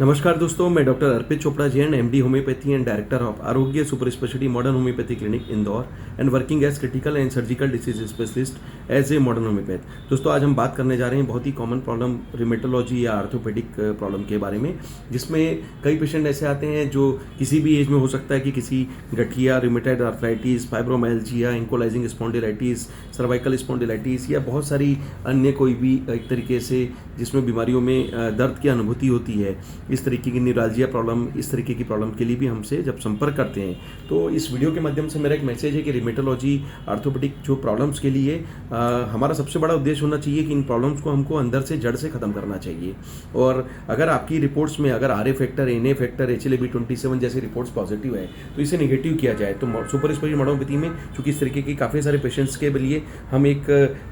नमस्कार दोस्तों, मैं doctor Arpit Chopra Jain, MD homeopathy and director of Arogya super speciality modern homeopathy clinic Indore and working as critical and surgical disease specialist as a modern homeopath. दोस्तों, आज हम बात करने जा रहे हैं बहुत ही कॉमन प्रॉब्लम रिमेटोलॉजी या आर्थोपेडिक प्रॉब्लम के बारे में, जिसमें कई पेशेंट ऐसे आते हैं जो किसी भी एज में हो सकता है कि किसी गठिया, rheumatoid arthritis, fibromyalgia, ankylosing spondylitis, cervical spondylitis या बहुत सारी अन्य कोई भी एक तरीके से जिसमें बीमारियों में दर्द की अनुभूति होती है, इस तरीके की न्यूरालजिया प्रॉब्लम, इस तरीके की प्रॉब्लम के लिए भी हमसे जब संपर्क करते हैं तो इस वीडियो के माध्यम से मेरा एक मैसेज है कि रिमेटोलॉजी आर्थोपेडिक जो प्रॉब्लम्स के लिए हमारा सबसे बड़ा उद्देश्य होना चाहिए कि इन प्रॉब्लम्स को हमको अंदर से जड़ से खत्म करना चाहिए। और अगर आपकी रिपोर्ट्स में अगर RA factor, NA factor, HLA-B27 जैसी रिपोर्ट्स पॉजिटिव है तो इसे नेगेटिव किया जाए। तो सुपर स्पेशलिटी मॉडर्न होम्योपैथी में चूंकि इस तरीके की काफ़ी सारे पेशेंट्स के लिए हम एक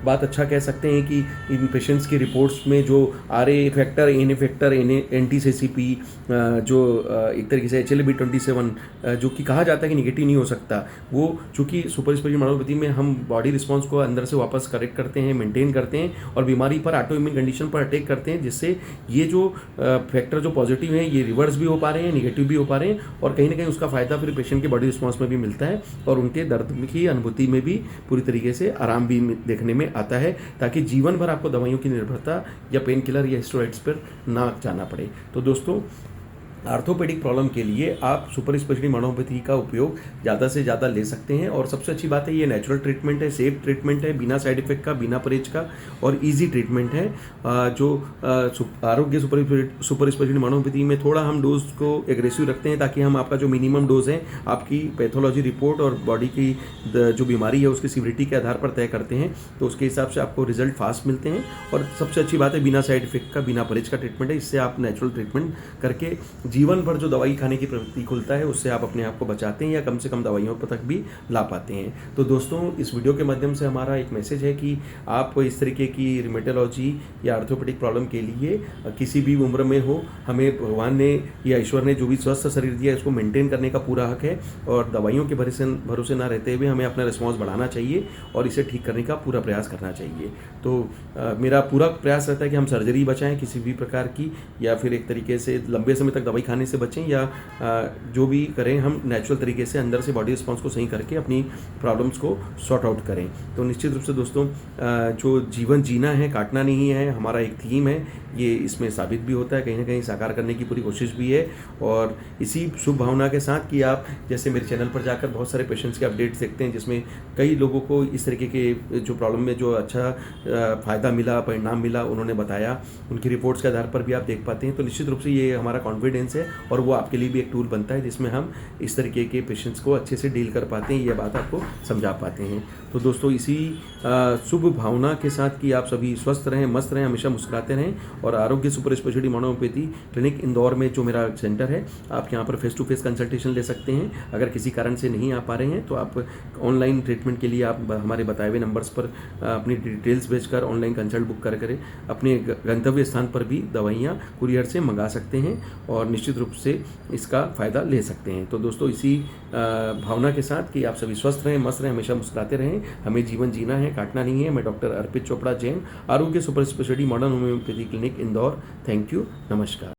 बात अच्छा कह सकते हैं कि इन पेशेंट्स की रिपोर्ट्स में जो आरए फैक्टर, एनए फैक्टर, एनटीसीसीपी, जो एक तरीके से HLA-B27 जो कि कहा जाता है कि निगेटिव नहीं हो सकता, वो चूंकि सुपर स्पेशलिटी मॉडर्न होम्योपैथी में हम बॉडी रिस्पांस को अंदर से वापस करेक्ट करते हैं, मेंटेन करते हैं और बीमारी पर, ऑटो इम्यून कंडीशन पर अटैक करते हैं, जिससे ये जो फैक्टर जो पॉजिटिव हैं ये रिवर्स भी हो पा रहे हैं, निगेटिव भी हो पा रहे हैं और कहीं ना कहीं उसका फायदा फिर पेशेंट के बॉडी रिस्पांस में भी मिलता है और उनके दर्द की अनुभूति में भी पूरी तरीके से आराम भी देखने में आता है, ताकि जीवन भर आपको दवाइयों की निर्भरता या पेन किलर या स्टेरॉइड्स पर ना जाना पड़े। तो दोस्तों, आर्थोपेडिक प्रॉब्लम के लिए आप सुपर स्पेशलिटी मॉडर्न होम्योपैथी का उपयोग ज़्यादा से ज़्यादा ले सकते हैं और सबसे अच्छी बात है ये नेचुरल ट्रीटमेंट है, सेफ ट्रीटमेंट है, बिना साइड इफेक्ट का, बिना परहेज का और इजी ट्रीटमेंट है। जो आरोग्य सुपर स्पेशलिटी मॉडर्न होम्योपैथी में थोड़ा हम डोज को एग्रेसिव रखते हैं ताकि हम आपका जो मिनिमम डोज है आपकी पैथोलॉजी रिपोर्ट और बॉडी की जो बीमारी है उसकी सीवियरिटी के आधार पर तय करते हैं, तो उसके हिसाब से आपको रिजल्ट फास्ट मिलते हैं। और सबसे अच्छी बात है बिना साइड इफेक्ट का, बिना परहेज का ट्रीटमेंट है। इससे आप नेचुरल ट्रीटमेंट करके जीवन भर जो दवाई खाने की प्रवृत्ति खुलता है उससे आप अपने आप को बचाते हैं या कम से कम दवाइयों पर तक भी ला पाते हैं। तो दोस्तों, इस वीडियो के माध्यम से हमारा एक मैसेज है कि आप इस तरीके की रिमेटोलॉजी या आर्थोपेडिक प्रॉब्लम के लिए किसी भी उम्र में हो, हमें भगवान ने या ईश्वर ने जो भी स्वस्थ शरीर दिया है इसको मेंटेन करने का पूरा हक है और दवाइयों के भरोसे ना रहते हुए हमें अपना रिस्पॉन्स बढ़ाना चाहिए और इसे ठीक करने का पूरा प्रयास करना चाहिए। तो मेरा पूरा प्रयास रहता है कि हम सर्जरी बचाएं किसी भी प्रकार की, या फिर एक तरीके से लंबे समय तक दवाई खाने से बचें, या जो भी करें हम नेचुरल तरीके से अंदर से बॉडी रिस्पांस को सही करके अपनी प्रॉब्लम्स को सॉर्ट आउट करें। तो निश्चित रूप से दोस्तों, जो जीवन जीना है, काटना नहीं है, हमारा एक थीम है, ये इसमें साबित भी होता है, कहीं ना कहीं साकार करने की पूरी कोशिश भी है। और इसी शुभ भावना के साथ कि आप जैसे मेरे चैनल पर जाकर बहुत सारे पेशेंट्स के अपडेट्स देखते हैं जिसमें कई लोगों को इस तरीके के जो प्रॉब्लम में जो अच्छा फ़ायदा मिला, परिणाम मिला, उन्होंने बताया, उनकी रिपोर्ट्स के आधार पर भी आप देख पाते हैं। तो निश्चित रूप से ये हमारा कॉन्फिडेंस है और वो आपके लिए भी एक टूल बनता है जिसमें हम इस तरीके के पेशेंट्स को अच्छे से डील कर पाते हैं, ये बात आपको समझा पाते हैं। तो दोस्तों, इसी शुभ भावना के साथ कि आप सभी स्वस्थ रहें, मस्त रहें, हमेशा मुस्कुराते रहें और आरोग्य super speciality modern homeopathy clinic Indore में जो मेरा सेंटर है, आप यहाँ पर फेस टू फेस कंसल्टेशन ले सकते हैं। अगर किसी कारण से नहीं आ पा रहे हैं तो आप ऑनलाइन ट्रीटमेंट के लिए आप हमारे बताए हुए नंबर्स पर अपनी डिटेल्स भेजकर ऑनलाइन कंसल्ट बुक कर अपने गंतव्य स्थान पर भी दवाइयाँ कुरियर से मंगा सकते हैं और निश्चित रूप से इसका फ़ायदा ले सकते हैं। तो दोस्तों, इसी भावना के साथ कि आप सभी स्वस्थ रहें, मस्त रहें, हमेशा मुस्कुराते रहें, हमें जीवन जीना है, काटना नहीं है। मैं डॉक्टर अर्पित चोपड़ा जैन, आरोग्य super speciality modern homeopathy clinic Indore. Thank you, नमस्कार।